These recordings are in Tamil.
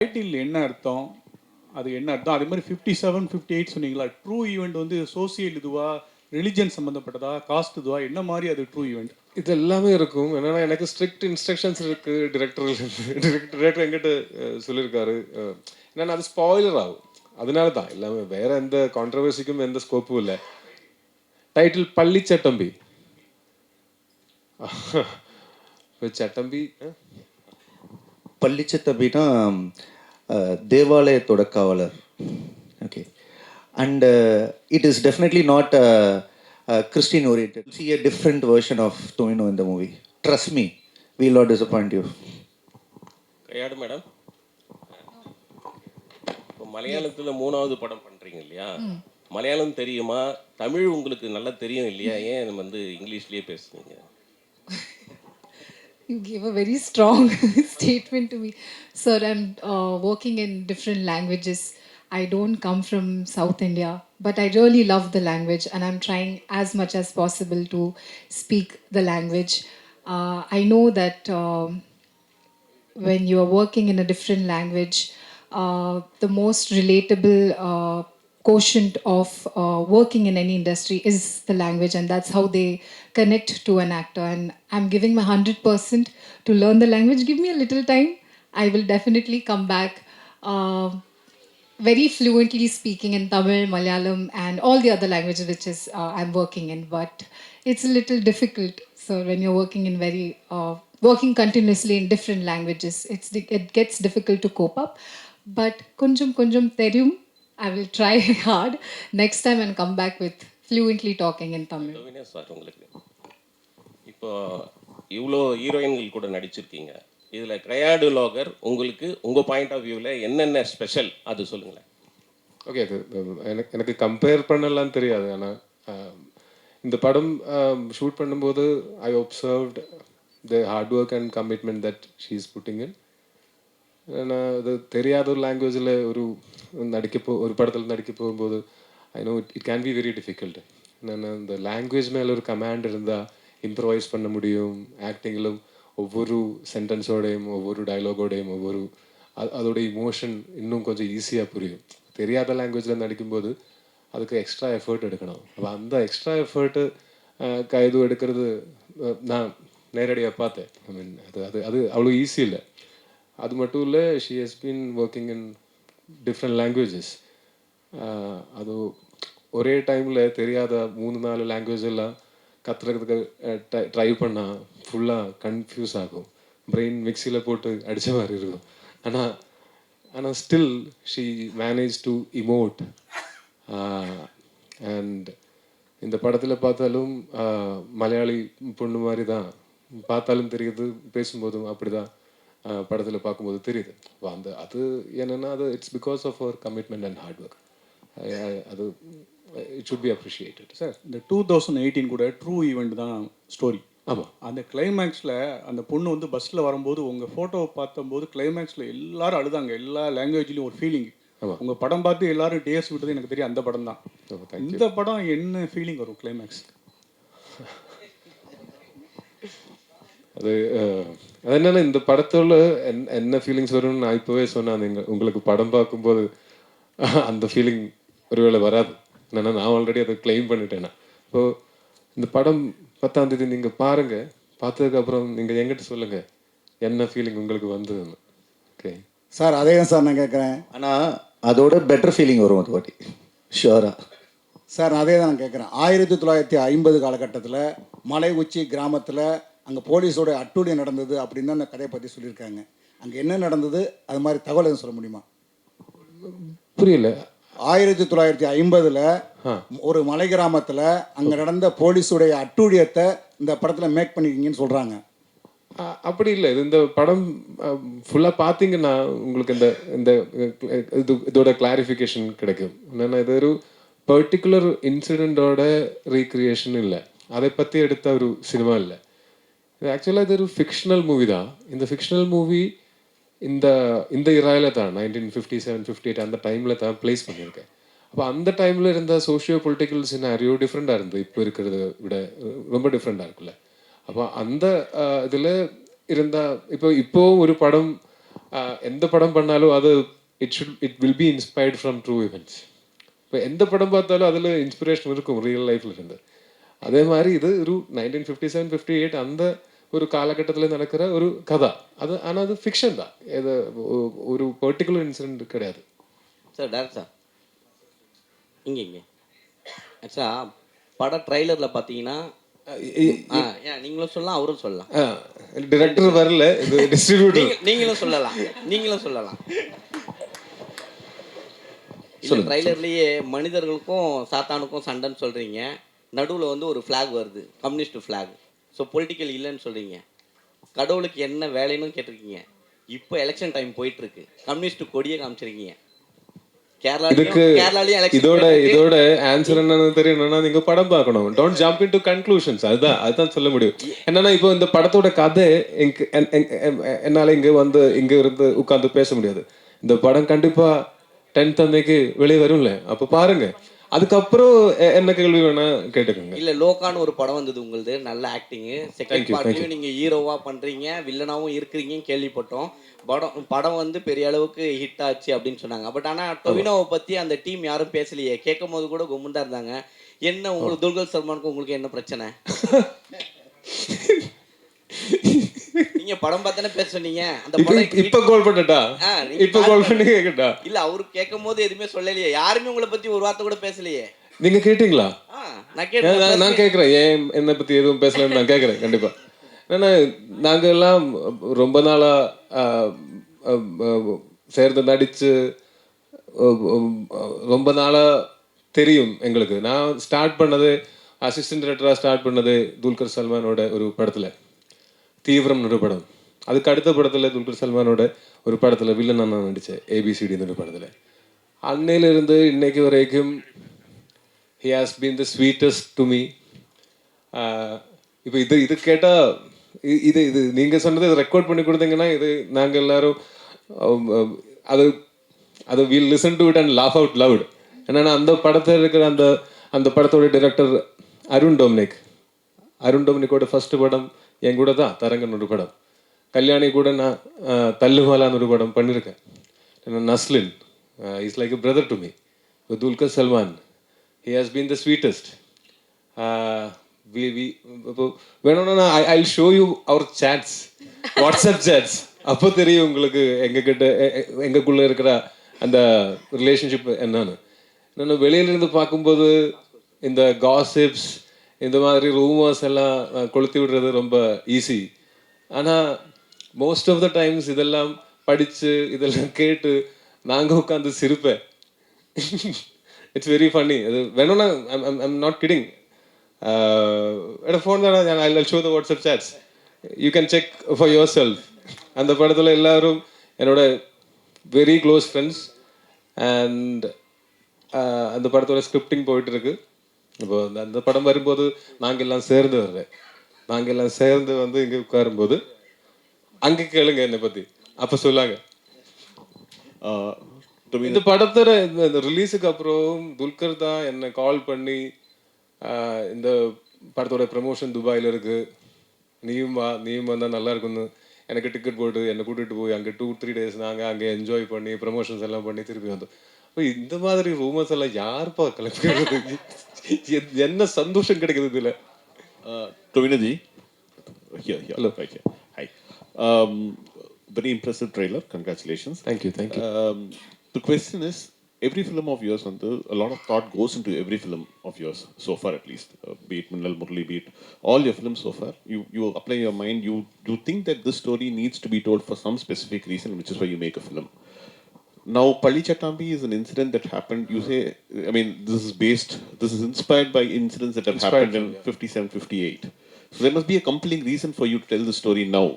டைட்டில் என்ன அர்த்தம், அது என்ன அர்த்தம், அதே மாதிரி 57 58 சொன்னீங்களா, ட்ரூ ஈவெண்ட் வந்து சோசியல் இதுவா, ரிலிஜன் சம்மந்தப்பட்டதா, காஸ்ட் இதுவா, என்ன மாதிரி அது ட்ரூ ஈவெண்ட்? இது எல்லாமே இருக்கும். என்னன்னா எனக்கு ஸ்ட்ரிக்ட் இன்ஸ்ட்ரக்ஷன்ஸ் இருக்கு டிரெக்டர் எங்கிட்ட சொல்லியிருக்காரு. என்னன்னா அது ஸ்பாயிலர் ஆகும். அதனால தான் எல்லாமே, வேற எந்த கான்ட்ரவர்சிக்கும் எந்த ஸ்கோப்பும் இல்லை. டைட்டில் பள்ளி சட்டம்பி. சட்டம்பி பள்ளிச்சத்தம்பினா தேவாலயத்தோட காவலர். Okay. And it is definitely not Christian oriented. You'll see a different version of Tomino in the movie. Trust me, we will not disappoint you. கையாடு மேடம், இப்போ மலையாளத்தில் 3வது படம் பண்ணுறீங்க இல்லையா? மலையாளம் தெரியுமா, தமிழ் உங்களுக்கு நல்லா தெரியும் இல்லையா, ஏன் நம்ம வந்து இங்கிலீஷ்லேயே பேசுனீங்க? You gave a very strong statement to me. Sir, I'm working in different languages. I don't come from South India, but I really love the language and I'm trying as much as possible to speak the language. I know that when you are working in a different language, the most relatable quotient of working in any industry is the language, and that's how they connect to an actor. And I'm giving my 100% to learn the language. Give me a little time. I will definitely come back very fluently speaking in Tamil, Malayalam, and all the other languages which is I'm working in. But it's a little difficult. So when you're working in working continuously in different languages, it gets difficult to cope up. But kunjum kunjum theriyum, I will try hard next time and come back with fluently talking in Tamil. Sir, உங்களுக்கு இப்போ இவ்வளோ ஹீரோயின்கள் கூட நடிச்சிருக்கீங்க, இதில் கையாடு லோகர் உங்களுக்கு உங்கள் பாயிண்ட் ஆஃப் வியூவில் என்னென்ன ஸ்பெஷல் அது சொல்லுங்களேன். ஓகே. அது எனக்கு கம்பேர் பண்ணலாம் தெரியாது. ஆனால் இந்த படம் ஷூட் பண்ணும்போது I observed the hard work and commitment that she is putting in. ஏன்னா அது தெரியாத ஒரு லாங்குவேஜில் ஒரு படத்தில் நடிக்க போகும்போது I know it can be very difficult. நான் இந்த லாங்குவேஜ் மேலே ஒரு கமாண்ட் இருந்தால் இம்ப்ரவைஸ் பண்ண முடியும். ஆக்டிங்கிலும் ஒவ்வொரு சென்டென்ஸோடையும் ஒவ்வொரு டைலாகோடையும் அதோட இமோஷன் இன்னும் கொஞ்சம் ஈஸியாக புரியும். தெரியாத லாங்குவேஜில் நடிக்கும்போது அதுக்கு எக்ஸ்ட்ரா எஃபர்ட் எடுக்கணும். அப்போ அந்த எக்ஸ்ட்ரா எஃபர்ட்டு கைது எடுக்கிறது நான் நேரடியாக பார்த்தேன். ஐ மீன் அது அவ்வளோ ஈஸி இல்லை. அது மட்டும் இல்லை, she has been working in different languages. அது ஒரே டைமில் தெரியாத 3-4 லாங்குவேஜ் எல்லாம் கற்றுக்கிறதுக்கு ட்ரை பண்ணால் ஃபுல்லாக கன்ஃபியூஸ் ஆகும். பிரெயின் மிக்சியில் போட்டு அடித்த மாதிரி இருக்கும். ஆனால் still she manage to emote. And இந்த படத்தில் பார்த்தாலும் மலையாளி பொண்ணு மாதிரி தான் பார்த்தாலும் தெரியுது, பேசும்போதும் அப்படி தான் படத்தில் பார்க்கும்போது தெரியுது. அது என்னென்னா அது இட்ஸ் பிகாஸ் ஆஃப் அவர் கமிட்மெண்ட் அண்ட் ஹார்ட் ஒர்க். அது it should be appreciated. Sir, இந்த 2018 கூட ட்ரூ ஈவெண்ட் தான் ஸ்டோரி. ஆமாம். அந்த கிளைமேக்ஸில் அந்த பொண்ணு வந்து பஸ்ஸில் வரும்போது உங்கள் ஃபோட்டோவை பார்த்தம்போது கிளைமேக்ஸில் எல்லாரும் அழுதாங்க. எல்லா லாங்குவேஜ்லேயும் ஒரு ஃபீலிங். உங்கள் படம் பார்த்து எல்லாரும் டேஸ் விட்டது எனக்கு தெரியும். அந்த படம் தான். இந்த படம் என்ன ஃபீலிங் வரும் கிளைமேக்ஸ்? அது என்னென்னா இந்த படத்தோட என்ன ஃபீலிங்ஸ் வரும்னு நான் இப்போவே சொன்னேன். உங்களுக்கு படம் பார்க்கும்போது அந்த ஃபீலிங் ஒருவேளை வராது. என்னென்னா நான் ஆல்ரெடி அதை கிளைம் பண்ணிட்டேன்னா. ஸோ இந்த படம் 10ஆம் தேதி நீங்கள் பாருங்கள். பார்த்ததுக்கப்புறம் நீங்கள் எங்கிட்ட சொல்லுங்கள் என்ன ஃபீலிங் உங்களுக்கு வந்ததுன்னு. ஓகே சார், அதே தான் சார் நான் கேட்குறேன். ஆனால் அதோட பெட்டர் ஃபீலிங் வரும் அது வாட்டி ஷுவரா. சார், நான் அதே தான் நான் கேட்குறேன். 1950 காலகட்டத்தில் மலை உச்சி கிராமத்தில் அங்கே போலீஸோட அட்டூழியம் நடந்தது அப்படின்னு தான் அந்த கதையை பற்றி சொல்லியிருக்காங்க. அங்கே என்ன நடந்தது, அது மாதிரி தகவல் எதுவும் சொல்ல முடியுமா? புரியல. 1950 ஒரு மலை கிராமத்தில் அங்கே நடந்த போலீஸுடைய அட்டூழியத்தை இந்த படத்தில் மேக் பண்ணிக்கிங்கன்னு சொல்கிறாங்க. அப்படி இல்லை. இந்த படம் ஃபுல்லாக பார்த்தீங்கன்னா உங்களுக்கு இந்த இதோட கிளாரிஃபிகேஷன் கிடைக்கும். என்னென்னா இது ஒரு பர்டிகுலர் இன்சிடெண்ட்டோட ரீக்ரியேஷன் இல்லை, அதை பற்றி எடுத்த ஒரு சினிமா இல்லை. இது ஆக்சுவலாக இது ஒரு ஃபிக்ஷனல் மூவி தான். இந்த ஃபிக்ஷனல் மூவி இந்த இராயில் தான் 1957 58 அந்த டைமில் தான் பிளேஸ் பண்ணியிருக்கேன். அப்போ அந்த டைமில் இருந்த சோஷியோ பொலிட்டிக்கல் சினாரியோ டிஃப்ரெண்ட்டாக இருந்தது. இப்போ இருக்கிறத விட ரொம்ப டிஃப்ரெண்ட்டாக இருக்குல்ல. அப்போ அந்த இதில் இருந்தால் இப்போ ஒரு படம் எந்த படம் பண்ணாலும் அது it will be inspired from true events. இப்போ எந்த படம் பார்த்தாலும் அதில் இன்ஸ்பிரேஷன் இருக்கும் ரியல் லைஃப்ல இருந்து. அதே மாதிரி இது ஒரு 1957-58 அந்த ஒரு காலகட்டத்தில் நடக்கிற ஒரு கதை. அது ஆனால் அது ஃபிக்ஷன் தான், இது ஒரு பர்டிகுலர் இன்சிடென்ட் கிடையாது. சார் டேரக்ட் சார் இங்கே ஆக்சுவலாக படம் ட்ரைலரில் பார்த்தீங்கன்னா நீங்களும் சொல்லலாம் அவரும் சொல்லலாம். டிரெக்டர் வரல, இது டிஸ்ட்ரிபியூட்டர். நீங்களும் சொல்லலாம். இல்லை ட்ரைலர்லேயே மனிதர்களுக்கும் சாத்தானுக்கும் சண்டைன்னு சொல்கிறீங்க, நடுவில் வந்து ஒரு ஃப்ளாக் வருது, கம்யூனிஸ்ட் ஃப்ளாக். ஸோ பொலிட்டிக்கல் இல்லைன்னு சொல்கிறீங்க. கடவுளுக்கு என்ன வேலைன்னு கேட்டிருக்கீங்க. இப்போ எலெக்ஷன் டைம் போயிட்டுருக்கு, கம்யூனிஸ்ட் கொடியை காமிச்சிருக்கீங்க. இதுக்கு இதோட ஆன்சர் என்னன்னு தெரியணும்னா நீங்க படம் பார்க்கணும். Don't jump into conclusions. அதுதான் சொல்ல முடியும். என்னன்னா இப்போ இந்த படத்தோட கதை என்னால இங்க இருந்து உட்கார்ந்து பேச முடியாது. இந்த படம் கண்டிப்பா 10th அன்னைக்கு வெளியே வரும்ல, அப்ப பாருங்க. அதுக்கப்புறம் என்ன கேள்வி வேணா கேட்டுக்கோங்க. இல்ல லோகான்னு ஒரு படம் வந்தது உங்களுது, நல்ல ஆக்டிங். செகண்ட் பார்ட்லயும் நீங்க ஹீரோவா பண்றீங்க, வில்லனாவும் இருக்கிறீங்கன்னு கேள்விப்பட்டோம். படம் வந்து பெரிய அளவுக்கு ஹிட் ஆச்சு அப்படின்னு சொன்னாங்க. பட் ஆனா டொவினோவை பத்தி அந்த டீம் யாரும் பேசலையே. கேட்கும் போது கூட கும்முண்டா இருந்தாங்க. என்ன உங்களுக்கு துல்கர் சல்மானுக்கு உங்களுக்கு என்ன பிரச்சனை? நீங்க படம் பார்த்தானே பேச சொன்னீங்க. அந்த படம் இப்ப கால் பண்ணட்டா? இப்ப கால் பண்ணி கேக்கட்டா? இல்ல அவரு கேட்கும் போது எதுவுமே சொல்லலையே, யாருமே உங்களை பத்தி ஒரு வார்த்தை கூட பேசலையே. நீங்க கேட்டீங்களா? நான் கேட்குறேன். ஏன் என்னை பற்றி எதுவும் பேசலன்னு நான் கேட்குறேன் கண்டிப்பாக. ஏன்னா நாங்கள் எல்லாம் ரொம்ப நாளாக சேர்ந்து நடித்து ரொம்ப நாளாக தெரியும் எங்களுக்கு. நான் ஸ்டார்ட் பண்ணது அசிஸ்டன்ட் டைரக்டராக ஸ்டார்ட் பண்ணது துல்கர் சல்மானோட ஒரு படத்தில், தீவிரம்னு ஒரு படம். அதுக்கு அடுத்த படத்தில் துல்கர் சல்மானோட ஒரு படத்தில் வில்லன் நான் நடித்தேன், ஏபிசிடின்னு ஒரு படத்தில். அன்னையிலிருந்து இன்னைக்கு வரைக்கும் he has been the sweetest to me. இப்போ இது கேட்டால் இது நீங்கள் சொன்னது ரெக்கார்ட் பண்ணி கொடுத்தீங்கன்னா இது நாங்கள் எல்லாரும் அது will listen to it and laugh out loud. என்னன்னா அந்த படத்தில் இருக்கிற அந்த படத்தோட டைரக்டர் அருண் டொமினிக்கோட ஃபர்ஸ்ட் படம் என் கூட தான், தரங்கன் ஒரு படம். கல்யாணி கூட நான் தல்லுமாலான்னு ஒரு படம் பண்ணியிருக்கேன். Naslen is like a brother to me. Dulquer Salmaan, he has been the sweetest. வேணும்னா I'll show you our chats, WhatsApp chats. அப்போ தெரியும் உங்களுக்கு எங்களுக்குள்ள இருக்கிற அந்த ரிலேஷன்ஷிப் என்னன்னு. நான் வெளியிலிருந்து பார்க்கும்போது இந்த காசிப்ஸ், இந்த மாதிரி ரூமர்ஸ் எல்லாம் கொளுத்தி விடுறது ரொம்ப ஈஸி. ஆனால் மோஸ்ட் ஆஃப் த டைம்ஸ் இதெல்லாம் படித்து இதெல்லாம் கேட்டு நாங்கள் உட்காந்து சிரிப்பேன். It's very funny. வேணும்னா I'm not kidding. ஃபோன் தானே, I'll show the WhatsApp chats. You can check for yourself. அந்த படத்தில் எல்லாரும் என்னோட வெரி க்ளோஸ் ஃப்ரெண்ட்ஸ். அண்ட் அந்த படத்தோட ஸ்கிரிப்டிங் போயிட்டு இருக்கு. இப்போ அந்த படம் வரும்போது நாங்கள் எல்லாம் சேர்ந்து வர்றேன். நாங்கள் எல்லாம் சேர்ந்து வந்து இங்கே உட்காரும்போது அங்கே கேளுங்க என்னை பற்றி, அப்போ சொல்லாங்க. இந்த படத்தோட ரிலீஸுக்கு அப்புறம் துல்கர் தான் என்னை கால் பண்ணி இந்த படத்தோட ப்ரமோஷன் துபாயில் இருக்கு, நீயும் வந்தால் நல்லா இருக்குன்னு எனக்கு டிக்கெட் போட்டு என்னை கூட்டிகிட்டு போய் அங்கே 2-3 days நாங்கள் அங்கே என்ஜாய் பண்ணி ப்ரமோஷன்ஸ் எல்லாம் பண்ணி திருப்பி வந்தோம். இப்போ இந்த மாதிரி ரூமர்ஸ் எல்லாம் யாருப்பா கிளப்பிக்கிறது? என்ன சந்தோஷம் கிடைக்குது இதில்? Tovinaji, hello. Hi. Very impressive trailer. Congratulations. Thank you. The question is, every film of yours, a lot of thought goes into every film of yours so far, at least. Be it Minnal Murali, be it all your films so far. You apply your mind. You think that this story needs to be told for some specific reason, which is why you make a film. Now, Palli Chattambi is an incident that happened. You say, I mean, this is inspired by incidents that have happened in 57-58. So there must be a compelling reason for you to tell the story now.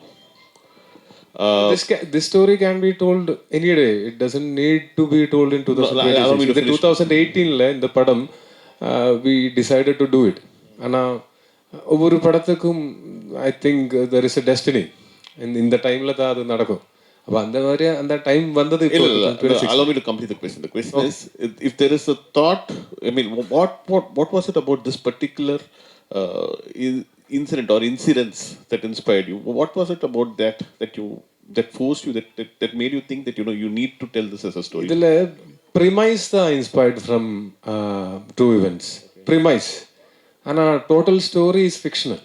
This story can be told any day. It doesn't need to be told in 2018. 2018 இந்த படம் we decided to do it. ஆனால் ஒவ்வொரு படத்துக்கும் I think there is a destiny. இந்த டைமில் தான் அது நடக்கும். அப்போ அந்த மாதிரி அந்த டைம் வந்தது. Allow me to complete the question. The question is, if there is a thought, I mean, what was it about this particular incident or incidents that inspired you? What was it about that you that forced you, that made you think that, you know, you need to tell this as a story? இதில் ப்ரிமைஸ் தான் inspired from true events, premise. ஆனால் டோட்டல் ஸ்டோரி இஸ் ஃபிக்ஷனல்.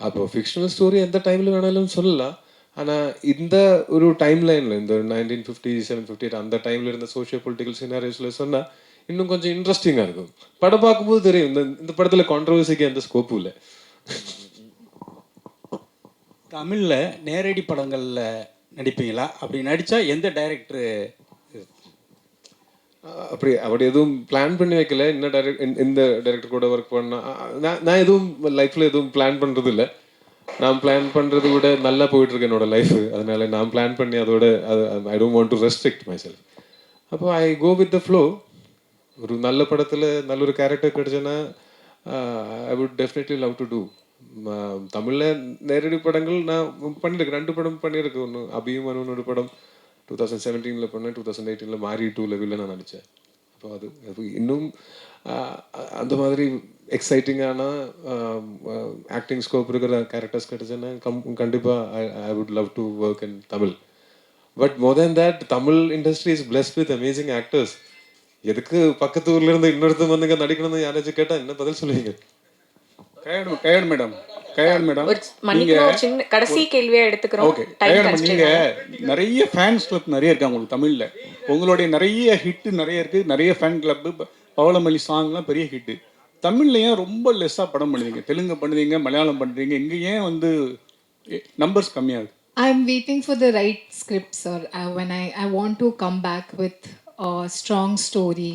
அப்போ ஃபிக்ஷனல் ஸ்டோரி எந்த டைமில் வேணாலும் சொல்லலாம். ஆனால் இந்த ஒரு டைம் லைனில், இந்த 1957, 58 அந்த டைமில் இருந்த சோஷியோ பொலிட்டிக்கல் சினாரியோஸில் சொன்னால் இன்னும் கொஞ்சம் இன்ட்ரெஸ்டிங்காக இருக்கும். படம் பார்க்கும்போது தெரியும் இந்த படத்தில் கான்ட்ரவர்சிக்கு எந்த ஸ்கோப்பும் இல்லை. தமிழில் நேரடி படங்களில் நடிப்பீங்களா? அப்படி நடித்தா எந்த டைரக்டரு? அப்படி எதுவும் பிளான் பண்ணி வைக்கல. இந்த டைரக்டர் கூட ஒர்க் பண்ணால் நான் எதுவும் லைஃப்பில் எதுவும் பிளான் பண்ணுறது இல்லை. நான் பிளான் பண்ணுறது விட நல்லா போயிட்டுருக்கு என்னோடய லைஃபு. அதனால நான் பிளான் பண்ணி அதோட I don't want to restrict my self. அப்போ ஐ கோ வித் த ஃப்ளோ. ஒரு நல்ல படத்தில் நல்ல ஒரு கேரக்டர் கிடச்சுன்னா I would definitely love to do. தமிழில் நேரடி படங்கள் நான் பண்ணியிருக்கேன், 2 படம் பண்ணியிருக்கேன். ஒன்று அபியும் அனுவனோட படம் 2017 பண்ணேன், 2018 மாரி 2 நான் நடித்தேன். அப்போ அது இன்னும் அந்த மாதிரி எக்ஸைட்டிங்கான ஆக்டிங் ஸ்கோப் இருக்கிற கேரக்டர்ஸ் கிடச்சுன்னா கண்டிப்பாக I would love to work in Tamil. But more than that, Tamil industry is blessed with amazing actors. எதுக்கு பக்கத்து ஊர்ல இருந்து இன்னொருத்தர் வந்து இங்கே நடிக்கணும்னு யாராச்சும் கேட்டால் என்ன பதில் சொல்லுவீங்க? கயடு மேடம் கடைசி கேள்வியா எடுத்துக்கிறோம். நீங்க நிறைய ஃபேன்ஸ் கிளப் நிறைய இருக்காங்க உங்களுக்கு தமிழ்ல. உங்களுடைய நிறைய ஹிட் நிறைய இருக்கு, நிறைய ஃபேன் கிளப். பவளமல்லி சாங்லாம் பெரிய ஹிட். தமிழ்ல ஏன் ரொம்ப லெஸ்ஸா படம் பண்ணுவீங்க? தெலுங்கு பண்ணுவீங்க, மலையாளம் பண்றீங்க, இங்க ஏன் வந்து நம்பர்ஸ் கம்மியாகுது? I'm waiting for the right script, sir. When I want to come back with a strong story.